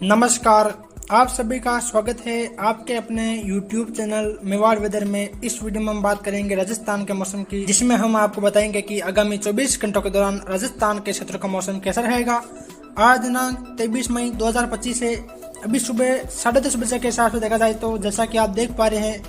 नमस्कार, आप सभी का स्वागत है आपके अपने YouTube चैनल मेवाड़ वेदर में। इस वीडियो में हम बात करेंगे राजस्थान के मौसम की, जिसमें हम आपको बताएंगे कि आगामी 24 घंटों के दौरान राजस्थान के क्षेत्रों का मौसम कैसा रहेगा। आज दिनांक 23 मई 2025 है। अभी सुबह 10:30 बजे के हिसाब से देखा जाए तो जैसा कि आप देख पा रहे हैं,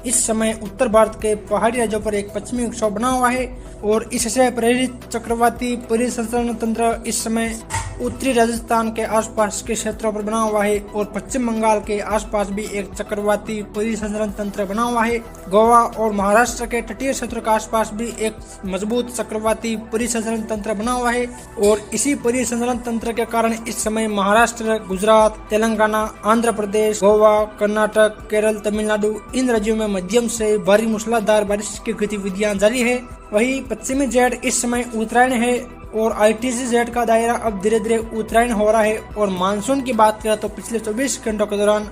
इस समय उत्तर भारत के पहाड़ी राज्यों पर एक पश्चिमी विक्षोभ बना हुआ है और इससे प्रेरित चक्रवाती परिसंचरण तंत्र इस समय उत्तरी राजस्थान के आसपास के क्षेत्रों पर बना हुआ है और पश्चिम बंगाल के आसपास भी एक चक्रवाती परिसंचरण तंत्र बना हुआ है। गोवा और महाराष्ट्र के तटीय क्षेत्रों के आसपास भी एक मजबूत चक्रवाती परिसंचरण तंत्र बना हुआ है और इसी परिसंचरण तंत्र के कारण इस समय महाराष्ट्र, गुजरात, तेलंगाना, आंध्र प्रदेश, गोवा, कर्नाटक, केरल, तमिलनाडु इन राज्यों में मध्यम से भारी मूसलाधार बारिश की गतिविधियां जारी है। वही पश्चिमी जेड इस समय उत्तरायण है और आईटीसी जेड का दायरा अब धीरे धीरे उत्तरायण हो रहा है। और मानसून की बात करें तो पिछले 24 घंटों के दौरान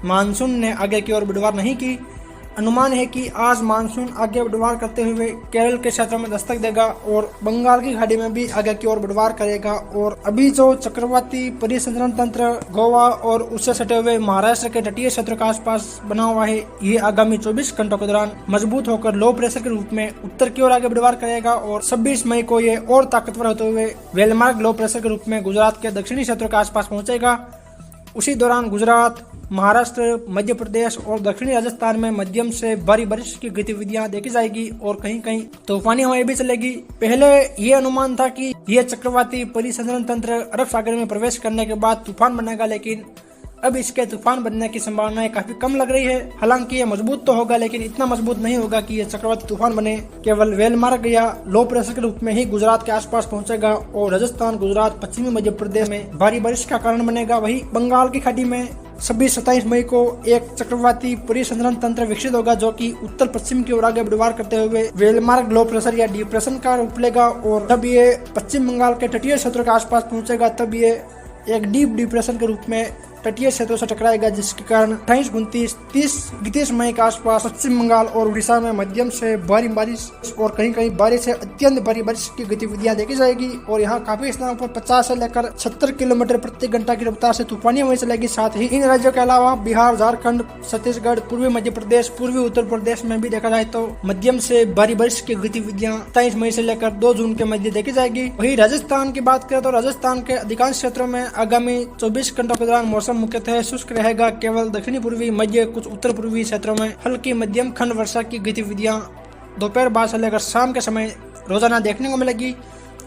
मानसून ने आगे की ओर बढ़वार नहीं की। अनुमान है कि आज मानसून आगे बढ़वार करते हुए केरल के क्षेत्रों में दस्तक देगा और बंगाल की खाड़ी में भी आगे की ओर बढ़वार करेगा। और अभी जो चक्रवाती परिसंचरण तंत्र गोवा और उससे सटे हुए महाराष्ट्र के तटीय क्षेत्रों के आसपास बना हुआ है, ये आगामी 24 घंटों के दौरान मजबूत होकर लो प्रेशर के रूप में उत्तर की ओर आगे बढ़वार करेगा और 26 मई को ये और ताकतवर होते हुए वेलमार्क लो प्रेशर के रूप में गुजरात के दक्षिणी क्षेत्रों के आसपास पहुंचेगा। उसी दौरान गुजरात, महाराष्ट्र, मध्य प्रदेश और दक्षिणी राजस्थान में मध्यम से भारी बारिश की गतिविधियां देखी जाएगी और कहीं कहीं तूफानी हवाएं भी चलेगी। पहले ये अनुमान था कि यह चक्रवाती परिसंचरण तंत्र अरब सागर में प्रवेश करने के बाद तूफान बनेगा, लेकिन अब इसके तूफान बनने की संभावनाएं काफी कम लग रही है। हालांकि ये मजबूत तो होगा, लेकिन इतना मजबूत नहीं होगा कि ये चक्रवाती तूफान बने। केवल वेलमार्क या लो प्रेशर के रूप में ही गुजरात के आसपास पहुंचेगा और राजस्थान, गुजरात, पश्चिमी मध्य प्रदेश में भारी बारिश का कारण बनेगा। वही बंगाल की खाड़ी में 26-27 मई को एक चक्रवाती परिसंचरण तंत्र विकसित होगा, जो कि उत्तर पश्चिम की ओर आगे बढ़वार करते हुए वेलमार्क लो प्रेशर या डिप्रेशन का रूप लेगा और जब ये पश्चिम बंगाल के तटीय क्षेत्रों के आसपास पहुंचेगा तब ये एक डीप डिप्रेशन के रूप में तटीय क्षेत्रों से टकराएगा, जिसके कारण 28-29-30 मई के आसपास पश्चिम बंगाल और उड़ीसा में मध्यम से भारी बारिश और कहीं कहीं बारिश से अत्यंत भारी बारिश की गतिविधियां देखी जाएगी। और यहाँ काफी स्थानों पर 50 से लेकर 70 किलोमीटर प्रति घंटा की रफ्तार से तूफानी हवाएं चलेगी। साथ ही इन राज्यों के अलावा बिहार, झारखंड, छत्तीसगढ़, पूर्वी मध्य प्रदेश, पूर्वी उत्तर प्रदेश में भी देखा जाए तो मध्यम से भारी बारिश की गतिविधियां 27 मई से लेकर 2 जून के मध्य देखी जाएगी। वही राजस्थान की बात करें तो राजस्थान के अधिकांश क्षेत्रों में आगामी 24 घंटों के दौरान मौसम मुख्यतः शुष्क रहेगा। केवल दक्षिणी पूर्वी, मध्य, कुछ उत्तर पूर्वी क्षेत्रों में हल्की मध्यम खंड वर्षा की गतिविधियां दोपहर बाद से लेकर शाम के समय रोजाना देखने को मिलेगी।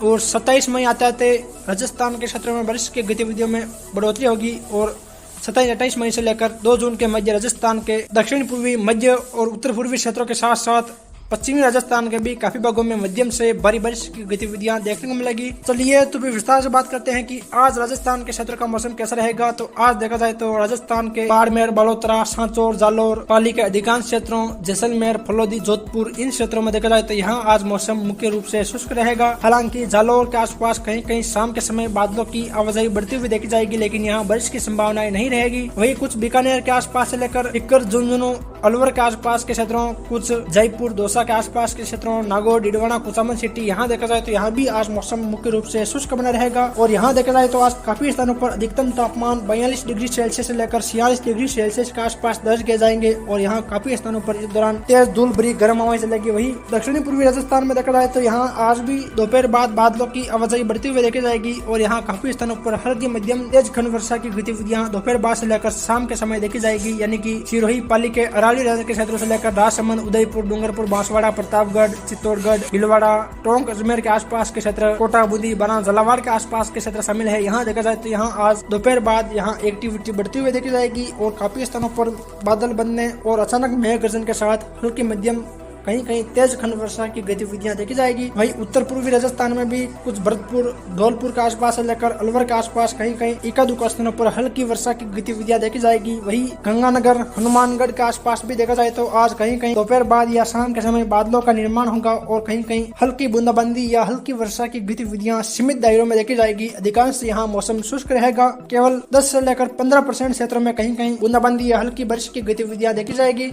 और 27 मई आते आते राजस्थान के क्षेत्रों में बारिश की गतिविधियों में बढ़ोतरी होगी और 27-28 मई से लेकर 2 जून के मध्य राजस्थान के दक्षिण पूर्वी, मध्य और उत्तर पूर्वी क्षेत्रों के साथ साथ पश्चिमी राजस्थान के भी काफी भागों में मध्यम से भारी बारिश की गतिविधियां देखने को मिलेगी। चलिए तो फिर विस्तार से बात करते हैं कि आज राजस्थान के क्षेत्र का मौसम कैसा रहेगा। तो आज देखा जाए तो राजस्थान के बाड़मेर, बालोतरा, सांचौर, जालोर, पाली के अधिकांश क्षेत्रों, जैसलमेर, फलोदी, जोधपुर इन क्षेत्रों में देखा जाए तो यहाँ आज मौसम मुख्य रूप से शुष्क रहेगा। हालांकि जालोर के आसपास कहीं कहीं शाम के समय बादलों की आवाजाही बढ़ती हुई देखी जाएगी, लेकिन यहाँ बारिश की संभावनाएं नहीं रहेगी। वही कुछ बीकानेर के आसपास से लेकर टिक्कर, झुंझुनू, अलवर के आसपास के क्षेत्रों, कुछ जयपुर, दौसा के आसपास के क्षेत्रों, नागौर, डिडवाना, कुचामन सिटी, यहाँ देखा जाए तो यहाँ भी आज मौसम मुख्य रूप से शुष्क बना रहेगा। और यहाँ देखा जाए तो आज काफी स्थानों पर अधिकतम तापमान 42 डिग्री सेल्सियस से लेकर 46 डिग्री सेल्सियस के आसपास दर्ज किए जाएंगे और यहाँ काफी स्थानों पर इस दौरान तेज धूल भरी गर्म हवाएं चलेगी। वही दक्षिणी पूर्वी राजस्थान में देखा जाए तो यहाँ आज भी दोपहर बाद बादलों की आवाजाही बढ़ती हुई देखी जाएगी और यहाँ काफी स्थानों पर हल्की मध्यम तेज खंड वर्षा की गतिविधियां दोपहर बाद से लेकर शाम के समय देखी जाएगी, यानी कि सिरोही, पाली के अरावली के क्षेत्रों से लेकर राजसमंद, उदयपुर, डूंगरपुर, बांसवाड़ा, प्रतापगढ़, चित्तौड़गढ़, भीलवाड़ा, टोंक, अजमेर के आसपास के क्षेत्र, कोटा, बूंदी, बना, झालावाड़ के आसपास के क्षेत्र शामिल है। यहाँ देखा जाए तो यहाँ आज दोपहर बाद यहाँ एक्टिविटी बढ़ती हुई देखी जाएगी और काफी स्थानों पर बादल बनने और अचानक मेघ गर्जन के साथ हल्की मध्यम कहीं कहीं तेज खंड वर्षा की गतिविधियां देखी जाएगी। वही उत्तर पूर्वी राजस्थान में भी कुछ भरतपुर, धौलपुर के आसपास से लेकर अलवर के आसपास कहीं कहीं एकाधिक स्थानों पर हल्की वर्षा की गतिविधियां देखी जाएगी। वही गंगानगर, हनुमानगढ़ के आसपास भी देखा जाए तो आज कहीं कहीं दोपहर बाद या शाम के समय बादलों का निर्माण होगा और कहीं कहीं हल्की बूंदाबांदी या हल्की वर्षा की गतिविधियां सीमित दायरों में देखी जाएगी। अधिकांश यहाँ मौसम शुष्क रहेगा। केवल 10 से लेकर 15% क्षेत्रों में कहीं कहीं बूंदाबांदी या हल्की बारिश की गतिविधियां देखी जाएगी।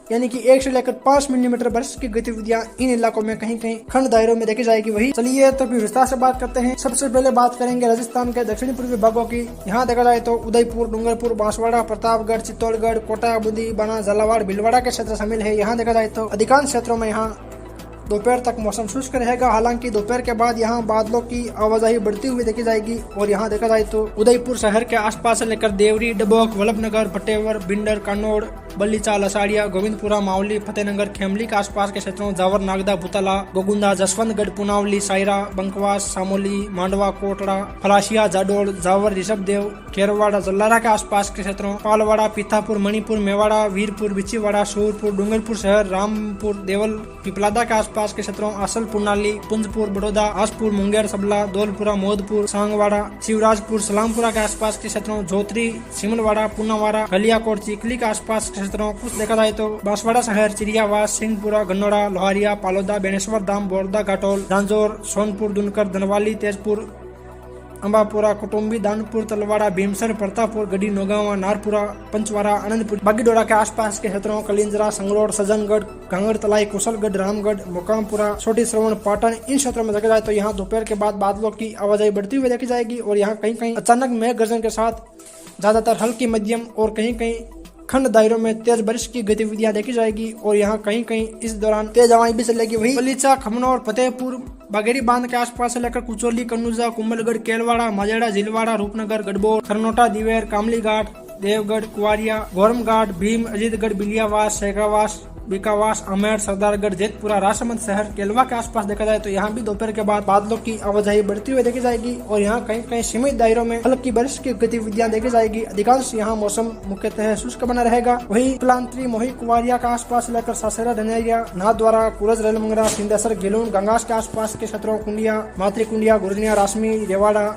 यानी कि 1 से लेकर 5 मिलीमीटर बारिश की गतिविधियां इन इलाकों में कहीं कहीं खंड दायरों में देखी जाएगी। वही चलिए तो फिर विस्तार से बात करते हैं। सबसे पहले बात करेंगे राजस्थान के दक्षिणी पूर्वी भागों की। यहाँ देखा जाए तो उदयपुर, डूंगरपुर, बांसवाड़ा, प्रतापगढ़, चित्तौड़गढ़, कोटा, बूंदी, बाना, झालावाड़, भीलवाड़ा के क्षेत्र शामिल है। यहाँ देखा जाए तो अधिकांश क्षेत्रों में यहाँ दोपहर तक मौसम शुष्क रहेगा। हालांकि दोपहर के बाद यहाँ बादलों की आवाजाही बढ़ती हुई देखी जाएगी और यहाँ देखा जाए तो उदयपुर शहर के आसपास से लेकर देवरी, डबोक, वल्लभनगर, भटेवर, बिंडर, कानोड़, बल्लीचा, लसाड़िया, गोविंदपुरा, मावली, फतेहनगर, खेमली के आसपास के क्षेत्रों, जावर, नागदा, भुतला, गोगुंदा, जसवंतगढ़, पुनावली, सायरा, बंकवास, सामोली, मांडवा, कोटड़ा, फलाशिया, जाडोल, जावर, ऋषभदेव, खेरवाड़ा, जल्लारा के आसपास के क्षेत्रों, पालवाड़ा, पीथापुर, मणिपुर, मेवाड़ा, वीरपुर, बिचीवाड़ा, सूरपुर, डूंगरपुर शहर, रामपुर, देवल, पिपलादा के आसपास के क्षेत्रों, असल, पुनाली, पुंजपुर, बड़ौदा, आसपुर, मुंगेर, सबला, दौलपुरा, मोदपुर, सांगवाड़ा, शिवराजपुर, सलामपुरा के आसपास के क्षेत्रों, जोत्री, सिमलवाड़ा, पुनावाड़ा, गलियाकोट, चिखली के आसपास के क्षेत्रों। कुछ देखा जाए तो बांसवाड़ा शहर, चिरियावास, सिंहपुरा, गन्नौड़ा, लोहारिया, पालोदा, बेनेश्वर धाम, बोरदा, घाटोल, झांझोर, सोनपुर, दुनकर, धनवाली, तेजपुर, अंबापुरा, कुटुम्बी, दानपुर, तलवाड़ा, भीमसर, प्रतापपुर, गढ़ी, नौगावा, नारपुरा, पंचवाड़ा, आनंदपुर, बागीडोरा के आसपास के क्षेत्रों, कलिंजरा, संगरोड, सजनगढ़, घांगड़ तलाई, कुशलगढ़, रामगढ़, मोकामपुरा, छोटी श्रवण, पाटन, इन क्षेत्रों में देखा जाए तो यहाँ दोपहर के बाद बादलों की आवाजाही बढ़ती हुई देखी जाएगी और यहाँ कहीं कहीं अचानक मेघ गर्जन के साथ ज्यादातर हल्की, मध्यम और कहीं कहीं खंड दायरों में तेज बारिश की गतिविधियां देखी जाएगी और यहाँ कहीं कहीं इस दौरान तेज हवाएं भी चलेगी। वही बलीचा, खमनौर, फतेहपुर, बागेरी बांध के आसपास से लेकर कुचोली, कन्नूजा, कुंभलगढ़, केलवाड़ा, माजेड़ा, झिलवाड़ा, रूपनगर, गढ़बोर, खरनोटा, दिवेर, कामली घाट, देवगढ़, कुआरिया, गोरम घाट, भीम, अजीतगढ़, बिलियावास, शेखावास, बीकावास, अमेर, सरदारगढ़, जेतपुरा, राजसमंद शहर, केलवा के आसपास देखा जाए तो यहाँ भी दोपहर के बाद बादलों की आवाजाही बढ़ती हुई देखी जाएगी और यहाँ कहीं कहीं सीमित दायरों में हल्की बारिश की गतिविधियां देखी जाएगी। अधिकांश यहाँ मौसम मुख्यतः शुष्क बना रहेगा। वही प्लांत्री, मोही, कुआरिया के आसपास लेकर सासेरा, धनेरिया, नाथद्वारा, कुरज, रेलमंगरा, सिंधेसर, गेलून, गंगास के आसपास के क्षेत्रों, कुंडिया, मातृकुंडिया, गुरनिया, रासमी, रेवाड़ा,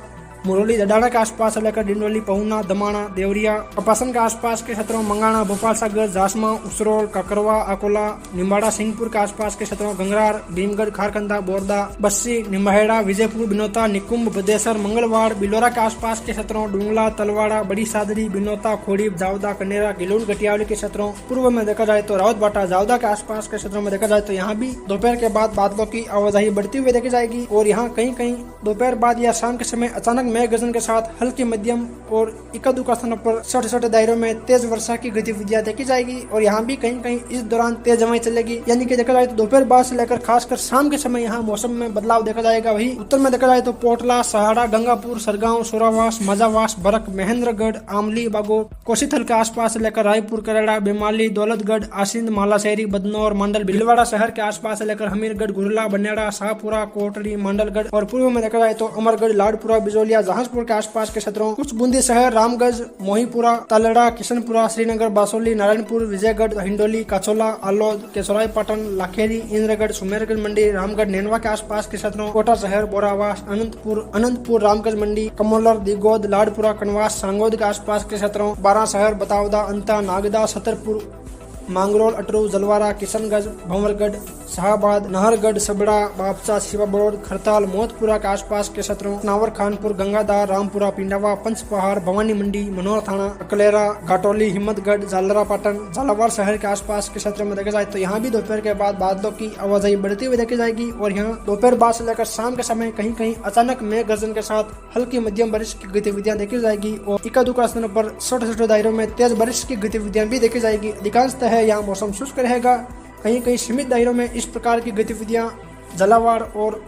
मुरली, दडाड़ा के आसपास से लेकर डिंडोली, पहुना, दमाना, देवरिया, कपासन के आसपास के क्षेत्रों, मंगाना, भोपाल सागर, जासमा, उसरोल, काकरवा, अकोला, निम्बाड़ा, सिंहपुर के आसपास के क्षेत्रों, गंगरार, भीमगढ़, खारकंदा, बोरदा, बस्सी, निम्बाहेड़ा, विजयपुर, बिनोता, निकुंभ, बदेसर, मंगलवाड़, बिलोरा के आसपास के क्षेत्रों, डुंगला, तलवाड़ा, बड़ी सादरी, बिनोता, खोड़ीब, जावदा, कनेरा, गिलून, गटियावली के क्षेत्रों। पूर्व में देखा जाए तो रावतबाटा, जावदा के आसपास के क्षेत्रों में देखा जाए तो यहाँ भी दोपहर के बाद बादलों की आवाजाही बढ़ती हुई देखी जाएगी और यहाँ कहीं कहीं दोपहर बाद या शाम के समय अचानक मेघ गर्जन के साथ हल्की, मध्यम और इक्का दुक्का स्थानों पर छोटे छोटे दायरों में तेज वर्षा की गतिविधियां देखी जाएगी और यहाँ भी कहीं कहीं इस दौरान तेज हवाएं चलेगी। यानी कि देखा जाए तो दोपहर बाद से लेकर खासकर शाम के समय यहाँ मौसम में बदलाव देखा जाएगा। वही उत्तर में देखा जाए तो पोटला, सहाड़ा, गंगापुर, सरगांव, सोरावास, मजावास, बरक, महेंद्रगढ़, आमली, बागो, कोशीथल के आसपास से लेकर रायपुर, करेड़ा, बेमाली, दौलतगढ़, आसिंद, मालाशहरी, बदनौर, मंडल, भीलवाड़ा शहर के आसपास से लेकर हमीरगढ़, गुरला, बनेड़ा, शाहपुरा, कोटड़ी, मंडलगढ़ और पूर्व में देखा जाए तो अमरगढ़, लाडपुरा, बिजोलिया, जहाजपुर के आसपास के क्षेत्रों, कुछ बूंदी शहर, रामगंज, मोहीपुरा, तालड़ा, किशनपुरा, श्रीनगर, बासोली, नारायणपुर, विजयगढ़, हिंडोली, काचोला, आलोद, केसराय पाटन, लाखेरी, इंद्रगढ़, सुमेरगढ़ मंडी, रामगढ़, नेनवा के आसपास के क्षेत्रों, कोटा शहर, बोरावास, अनंतपुर, रामगंज मंडी, कमोलर, दिगोद, लाडपुरा, कनवास, सांगोद के आसपास के क्षेत्रों, 12 शहर, बतावदा, अंता, नागदा, छतरपुर, मांगरोल, अटरू, जलवारा, किशनगंज, भंवरगढ़, शाहबाद, नहरगढ़, सबड़ा, बापचा, शिवाबड़ोद, खरताल, मोहतपुरा के आसपास के क्षेत्रों, नावर, खानपुर, गंगाधार, रामपुरा, पिंडावा, पंचपहाड़, भवानी मंडी, मनोहर थाना, अकलेरा, घाटोली, हिम्मतगढ़, झालरा पाटन, झालावाड़ शहर के आसपास के क्षेत्रों में देखा जाए तो यहाँ भी दोपहर के बाद बादलों की आवाजाही बढ़ती हुई देखी जाएगी और यहाँ दोपहर बाद से लेकर शाम के समय कहीं कहीं अचानक मेघ गर्जन के साथ हल्की, मध्यम बारिश की गतिविधियां देखी जाएगी और इक्का दुक्का स्थानों पर छोटे छोटे दायरों में तेज बारिश की गतिविधियां भी देखी जाएगी। अधिकांशतः यहाँ मौसम शुष्क रहेगा। कहीं कहीं सीमित दायरों में इस प्रकार की गतिविधियां झालावाड़ और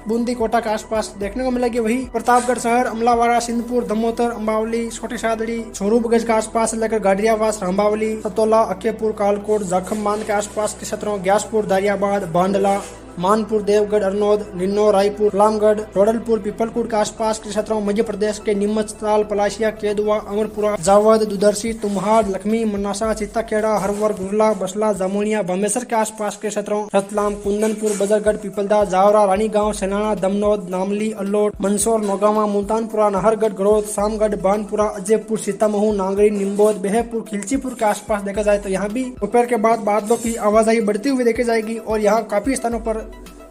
बूंदी, कोटा के आसपास देखने को मिलेगी। वही प्रतापगढ़ शहर, अमलावाड़ा, सिंधपुर, दमोतर, अम्बावली, छोटी सादड़ी, छोरूबगंज के आसपास लेकर गाड़ियावास, रामबावली, सतोला, अक्केपुर, कालकोट, जाखम बांध के आसपास के क्षेत्रों, ग्यासपुर, दारियाबाद, बांडला, मानपुर, देवगढ़, अरनोद, निन्नो, रायपुर, रामगढ़, रोडलपुर, पिपलकुट के आसपास के क्षेत्रों, मध्य प्रदेश के नीमच, ताल, पलाशिया, केदुआ, अमरपुरा, जावद, दुदर्शी, तुम्हाड़, लक्ष्मी, मनासा, चित्ताखेड़ा, हरवर, गुरला, बसला, जामुनिया, बामेसर के आसपास के क्षेत्रों, रतलाम, कुंदनपुर, बजरगढ़, पिपलदा, जावरा, रानीगांव, सेनाना, दमनौद, नामली, अल्लोड, मंदसौर, नौगावा, मुल्तानपुरा, नाहरगढ़, गरोद, सामगढ़, बानपुरा, अजयपुर, सीतामहू, नांगरी, निम्बोद, बेहपुर, खिलचीपुर के आसपास देखा जाए तो यहाँ भी दोपहर के बाद बादलों की आवाजाही बढ़ती हुई देखी जाएगी और यहाँ काफी स्थानों पर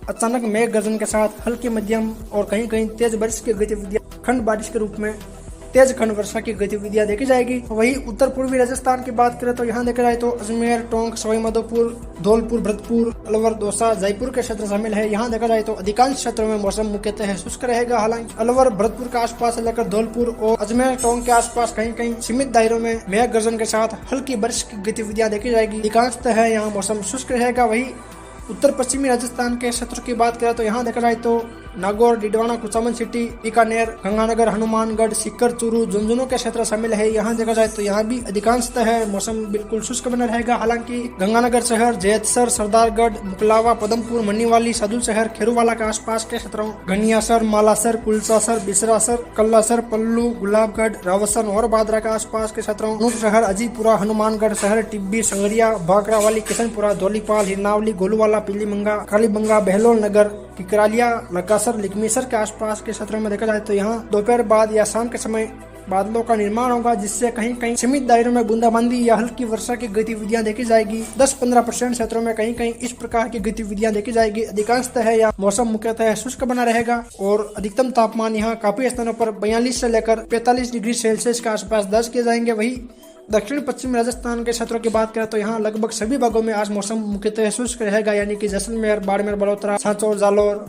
अचानक मेघ गर्जन के साथ हल्की, मध्यम और कहीं कहीं तेज बारिश की गतिविधियां खंड बारिश के रूप में तेज खंड वर्षा की गतिविधियां देखी जाएगी। वही उत्तर पूर्वी राजस्थान की बात करें तो यहाँ देखा जाए तो अजमेर, टोंक, सवाई माधोपुर, धौलपुर, भरतपुर, अलवर, दौसा, जयपुर के क्षेत्र शामिल है। यहाँ देखा जाए तो अधिकांश क्षेत्रों में मौसम मुख्यतः शुष्क रहेगा। हालांकि अलवर, भरतपुर के आसपास से लेकर धौलपुर और अजमेर, टोंक के आसपास कहीं कहीं सीमित दायरों में मेघ गर्जन के साथ हल्की बारिश की गतिविधियां देखी जाएगी। अधिकांशतः यहाँ मौसम शुष्क रहेगा। वही उत्तर पश्चिमी राजस्थान के क्षेत्र की बात करें तो यहाँ देखा जाए तो नागौर, डिडवाना, कुचामन सिटी, बीकानेर, गंगानगर, हनुमानगढ़, सीकर, चूरू, झुंझुनू के क्षेत्र शामिल है। यहाँ देखा जाए तो यहाँ भी अधिकांशतः मौसम बिल्कुल शुष्क बना रहेगा। हालांकि गंगानगर शहर, जैतसर, सरदारगढ़, मुकलावा, पदमपुर, मनीवाली, साधु शहर, खेरूवाला के आसपास के क्षेत्रों, घनियासर, मालासर, कुलसासर, बिसरासर, कल्लासर, पल्लू, गुलाबगढ़, रावसन और बादरा के आसपास के क्षेत्रों, नूर शहर, अजीपुरा, हनुमानगढ़ शहर, टिब्बी, संगरिया, भाकरावाली, किशनपुरा, धौलीपाल, हिरनावली, गोलूवाला, पीलीमंगा, कालीबंगा, बहलोल नगर, किकरालिया, लकासर, लिकमीसर के आसपास के क्षेत्रों में देखा जाए तो यहाँ दोपहर बाद या शाम के समय बादलों का निर्माण होगा, जिससे कहीं कहीं सीमित दायरों में बूंदाबांदी या हल्की वर्षा की गतिविधियां देखी जाएगी। 10-15% क्षेत्रों में कहीं कहीं इस प्रकार की गतिविधियां देखी जाएगी। अधिकांशतः यह मौसम मुख्यतः शुष्क बना रहेगा और अधिकतम तापमान यहाँ काफी स्थानों पर 42 से लेकर 45 डिग्री सेल्सियस के आसपास दर्ज किए जाएंगे। वही दक्षिण पश्चिम राजस्थान के क्षेत्रों की बात करें तो यहाँ लगभग सभी भागों में आज मौसम मुख्यतः शुष्क रहेगा, यानी कि जैसलमेर, बाड़मेर, बड़ोदरा, सांचौर, जालोर,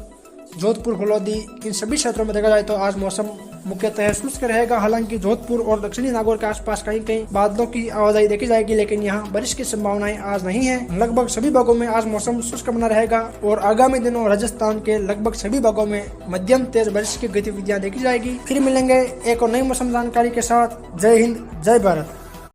जोधपुर, फलोदी, इन सभी क्षेत्रों में देखा जाए तो आज मौसम मुख्यतः शुष्क रहेगा। हालांकि जोधपुर और दक्षिणी नागौर के आसपास कहीं कहीं बादलों की आवाजाही देखी जाएगी, लेकिन यहाँ बारिश की संभावनाएं आज नहीं है। लगभग सभी भागों में आज मौसम शुष्क बना रहेगा और आगामी दिनों राजस्थान के लगभग सभी भागों में मध्यम तेज बारिश की गतिविधियां देखी जाएगी। फिर मिलेंगे एक और नई मौसम जानकारी के साथ। जय हिंद, जय भारत।